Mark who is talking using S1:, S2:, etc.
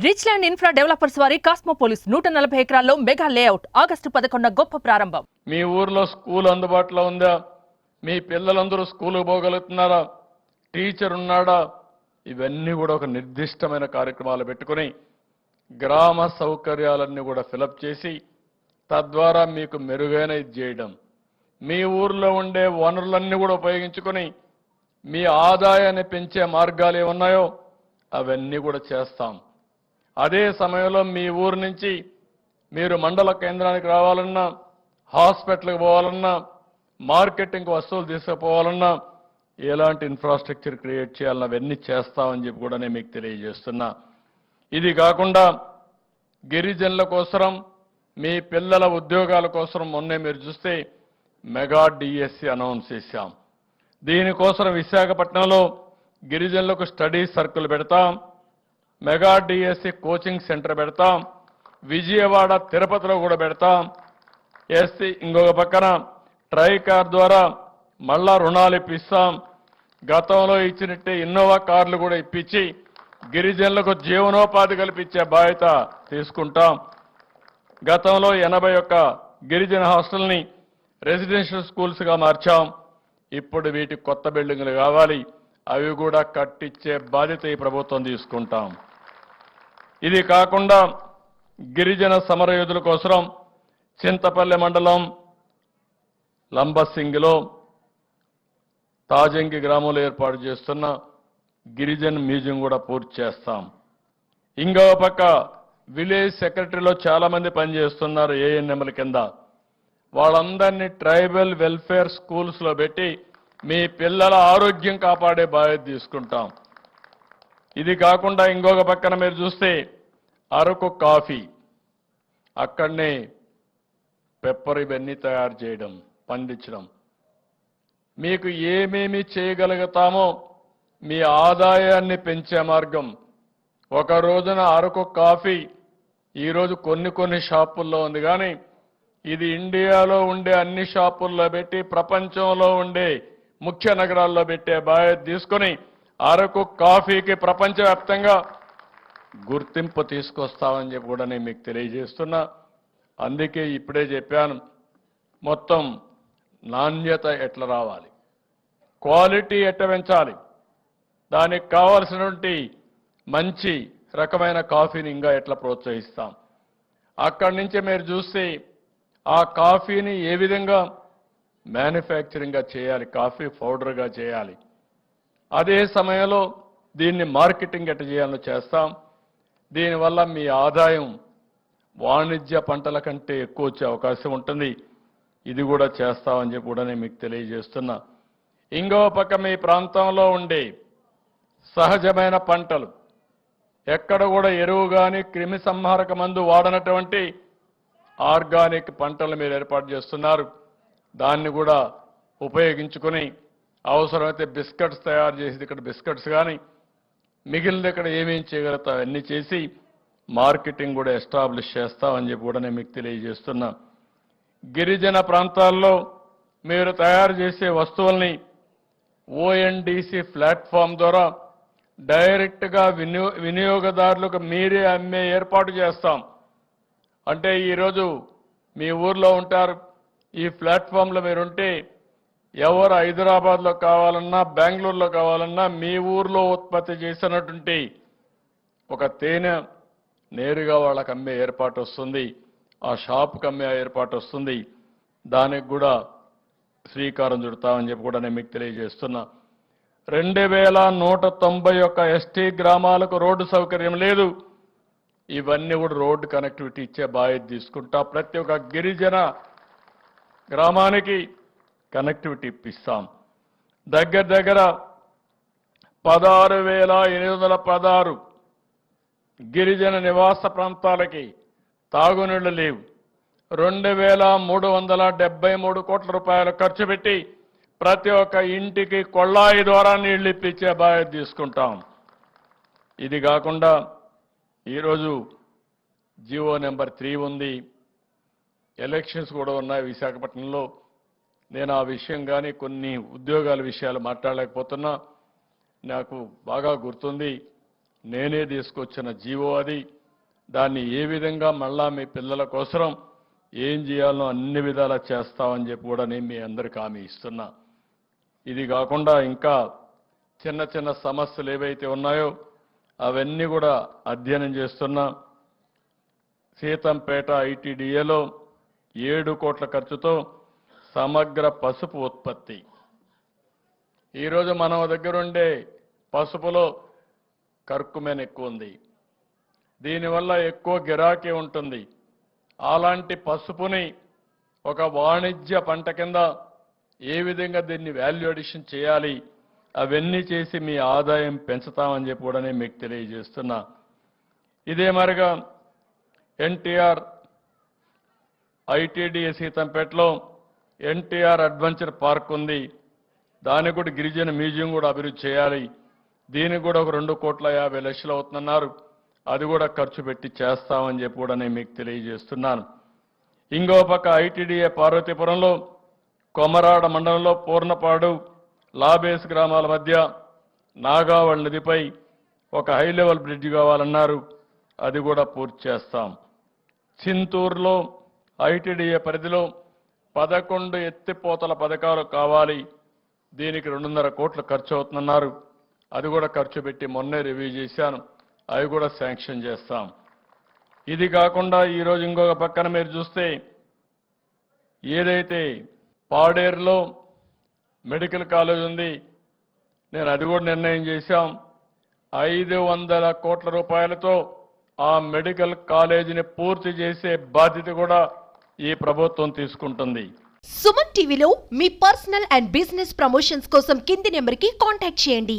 S1: Rich land infra developers వారి కాస్మోపోలిస్ 140 ఎకరాల్లో mega layout August 11 గొప్ప ప్రారంభం.
S2: మీ ఊర్లో స్కూల్ అందుబాటులో ఉందా? మీ పిల్లలందరూ స్కూలుకు పోగలుగుతున్నారా? టీచర్ ఉన్నాడా? ఇవన్నీ కూడా ఒక నిర్దిష్టమైన కార్యక్రమాలు పెట్టుకుని గ్రామ సౌకర్యాలన్నీ కూడా ఫిలప్ చేసి తద్వారా మీకు మెరుగైన ఇది చేయడం, మీ ఊర్లో ఉండే వనరులన్నీ కూడా ఉపయోగించుకొని మీ ఆదాయాన్ని పెంచే మార్గాలు ఏమున్నాయో అవన్నీ కూడా చేస్తాం. అదే సమయంలో మీ ఊరు నుంచి మీరు మండల కేంద్రానికి రావాలన్నా, హాస్పిటల్కి పోవాలన్నా, మార్కెటింగ్ వస్తువులు తీసుకుపోవాలన్నా ఎలాంటి ఇన్ఫ్రాస్ట్రక్చర్ క్రియేట్ చేయాలన్నా అవన్నీ చేస్తామని చెప్పి కూడా నేను మీకు తెలియజేస్తున్నా. ఇది కాకుండా గిరిజనుల కోసం, మీ పిల్లల ఉద్యోగాల కోసం మొన్నే మీరు చూస్తే మెగా డిఎస్సి అనౌన్స్ చేశాం. దీనికోసం విశాఖపట్నంలో గిరిజనులకు స్టడీ సర్కిల్ పెడతాం, మెగా డిఎస్సి కోచింగ్ సెంటర్ పెడతాం, విజయవాడ తిరుపతిలో కూడా పెడతాం. ఇంకొక పక్కన ట్రైకార్ ద్వారా మళ్ళా రుణాలు ఇప్పిస్తాం. గతంలో ఇచ్చినట్టే ఇన్నోవా కార్లు కూడా ఇప్పించి గిరిజనులకు జీవనోపాధి కల్పించే బాధ్యత తీసుకుంటాం. గతంలో 81 గిరిజన హాస్టల్ని రెసిడెన్షియల్ స్కూల్స్గా మార్చాం. ఇప్పుడు వీటికి కొత్త బిల్డింగులు కావాలి, అవి కూడా కట్టించే బాధ్యత ఈ ప్రభుత్వం తీసుకుంటాం. ఇది కాకుండా గిరిజన సమరయోధుల కోసం చింతపల్లి మండలం లంబసింగిలో తాజంగి గ్రామంలో ఏర్పాటు చేస్తున్న గిరిజన్ మ్యూజియం కూడా పూర్తి చేస్తాం. ఇంకో పక్క విలేజ్ సెక్రటరీలో చాలా మంది పనిచేస్తున్నారు ఏఎన్ఎంల కింద. వాళ్ళందరినీ ట్రైబల్ వెల్ఫేర్ స్కూల్స్లో పెట్టి మీ పిల్లల ఆరోగ్యం కాపాడే బాధ్యత తీసుకుంటాం. ఇది కాకుండా ఇంకొక పక్కన మీరు చూస్తే అరకు కాఫీ, అక్కడనే పెప్పర్ ఇవన్నీ తయారు చేయడం, పండించడం, మీకు ఏమేమి చేయగలుగుతామో మీ ఆదాయాన్ని పెంచే మార్గం. ఒక రోజున అరకు కాఫీ ఈరోజు కొన్ని షాపుల్లో ఉంది, కానీ ఇది ఇండియాలో ఉండే అన్ని షాపుల్లో పెట్టి ప్రపంచంలో ఉండే ముఖ్య నగరాల్లో పెట్టే బాధ్యత తీసుకొని అరకు కాఫీకి ప్రపంచవ్యాప్తంగా గుర్తింపు తీసుకొస్తామని చెప్పి కూడా నేను మీకు తెలియజేస్తున్నా. అందుకే ఇప్పుడే చెప్పాను, మొత్తం నాణ్యత ఎట్లా రావాలి, క్వాలిటీ ఎట్లా పెంచాలి, దానికి కావాల్సినటువంటి మంచి రకమైన కాఫీని ఇంకా ఎట్లా ప్రోత్సహిస్తాం. అక్కడి నుంచి మీరు చూస్తే ఆ కాఫీని ఏ విధంగా మ్యానుఫ్యాక్చరింగ్గా చేయాలి, కాఫీ పౌడర్గా చేయాలి, అదే సమయంలో దీన్ని మార్కెటింగ్ ఎట్లా చేయాలో చేస్తాం. దీనివల్ల మీ ఆదాయం వాణిజ్య పంటల కంటే ఎక్కువ వచ్చే అవకాశం ఉంటుంది. ఇది కూడా చేస్తామని చెప్పి కూడా నేను మీకు తెలియజేస్తున్నా. ఇంకో పక్క మీ ప్రాంతంలో ఉండే సహజమైన పంటలు, ఎక్కడ కూడా ఎరువు కానీ క్రిమి సంహారక మందు వాడనటువంటి ఆర్గానిక్ పంటలు మీరు ఏర్పాటు చేస్తున్నారు. దాన్ని కూడా ఉపయోగించుకొని అవసరమైతే బిస్కెట్స్ తయారు చేసి ఇక్కడ బిస్కెట్స్ కానీ మిగిలిన ఇక్కడ ఏమేం చేయగలుగుతా అన్నీ చేసి మార్కెటింగ్ కూడా ఎస్టాబ్లిష్ చేస్తామని చెప్పి కూడా నేను మీకు తెలియజేస్తున్నా. గిరిజన ప్రాంతాల్లో మీరు తయారు చేసే వస్తువుల్ని ఓఎన్డీసీ ప్లాట్ఫామ్ ద్వారా డైరెక్ట్గా వినియోగదారులకు మీరే అమ్మే ఏర్పాటు చేస్తాం. అంటే ఈరోజు మీ ఊర్లో ఉంటారు, ఈ ప్లాట్ఫామ్లో మీరుంటే ఎవరు హైదరాబాద్లో కావాలన్నా, బెంగళూరులో కావాలన్నా మీ ఊర్లో ఉత్పత్తి చేసినటువంటి ఒక తేనె నేరుగా వాళ్ళకి అమ్మే ఏర్పాటు వస్తుంది, ఆ షాప్కి అమ్మే ఏర్పాటు వస్తుంది. దానికి కూడా శ్రీకారం చుడతామని చెప్పి కూడా నేను మీకు తెలియజేస్తున్నా. 2191 ఎస్టీ గ్రామాలకు రోడ్డు సౌకర్యం లేదు. ఇవన్నీ కూడా రోడ్డు కనెక్టివిటీ ఇచ్చే బాధ్యత తీసుకుంటా. ప్రతి ఒక్క గిరిజన గ్రామానికి కనెక్టివిటీ ఇప్పిస్తాం. దగ్గర 16,816 గిరిజన నివాస ప్రాంతాలకి తాగునీళ్లు లేవు. 2,373 కోట్ల రూపాయలు ఖర్చు పెట్టి ప్రతి ఒక్క ఇంటికి కొళ్ళాయి ద్వారా నీళ్లు ఇప్పించే బాధ్యత తీసుకుంటాం. ఇది కాకుండా ఈరోజు జీవో నెంబర్ 3 ఉంది, ఎలక్షన్స్ కూడా ఉన్నాయి విశాఖపట్నంలో. నేను ఆ విషయం కానీ కొన్ని ఉద్యోగాల విషయాలు మాట్లాడలేకపోతున్నా. నాకు బాగా గుర్తుంది, నేనే తీసుకొచ్చిన జీవో అది. దాన్ని ఏ విధంగా మళ్ళా మీ పిల్లల కోసం ఏం చేయాలో అన్ని విధాలా చేస్తామని చెప్పి కూడా నేను మీ అందరికీ హామీ ఇస్తున్నా. ఇది కాకుండా ఇంకా చిన్న చిన్న సమస్యలు ఏవైతే ఉన్నాయో అవన్నీ కూడా అధ్యయనం చేస్తున్నా. సీతంపేట ఐటీడీఏలో 7 కోట్ల ఖర్చుతో సమగ్ర పసుపు ఉత్పత్తి. ఈరోజు మన దగ్గర ఉండే పసుపులో కర్కుమెన్ ఎక్కువ ఉంది. దీనివల్ల ఎక్కువ గిరాకీ ఉంటుంది. అలాంటి పసుపుని ఒక వాణిజ్య పంట కింద ఏ విధంగా దీన్ని వాల్యూ అడిషన్ చేయాలి, అవన్నీ చేసి మీ ఆదాయం పెంచుతామని చెప్పి కూడా నేను మీకు తెలియజేస్తున్నా. ఇదే మరిగా ఎన్టీఆర్ ఐటీడీఏ సీతంపేటలో ఎన్టీఆర్ అడ్వెంచర్ పార్క్ ఉంది. దానికి కూడా గిరిజన మ్యూజియం కూడా అభివృద్ధి చేయాలి. దీనికి కూడా ఒక 2,50,00,000 అవుతుందన్నారు. అది కూడా ఖర్చు పెట్టి చేస్తామని చెప్పి కూడా నేను మీకు తెలియజేస్తున్నాను. ఇంకో పక్క ఐటీడీఏ పార్వతీపురంలో కొమరాడ మండలంలో పూర్ణపాడు లాబేస్ గ్రామాల మధ్య నాగావళి నదిపై ఒక హై లెవెల్ బ్రిడ్జ్ కావాలన్నారు. అది కూడా పూర్తి చేస్తాం. చింతూరులో ఐటీడీఏ పరిధిలో 11 ఎత్తిపోతల పథకాలు కావాలి. దీనికి 2.5 కోట్లు ఖర్చు అవుతుందన్నారు. అది కూడా ఖర్చు పెట్టి మొన్నే రివ్యూ చేశాను. అవి కూడా శాంక్షన్ చేస్తాం. ఇది కాకుండా ఈరోజు ఇంకొక పక్కన మీరు చూస్తే ఏదైతే పాడేరులో మెడికల్ కాలేజ్ ఉంది, నేను అది కూడా నిర్ణయం చేశాం. 500 కోట్ల రూపాయలతో ఆ మెడికల్ కాలేజీని పూర్తి చేసే బాధ్యత కూడా ఈ ప్రభుత్వం తీసుకుంటుంది.
S3: సుమన్ టీవీలో మీ పర్సనల్ అండ్ బిజినెస్ ప్రమోషన్స్ కోసం కింది నెంబర్కి కాంటాక్ట్ చేయండి.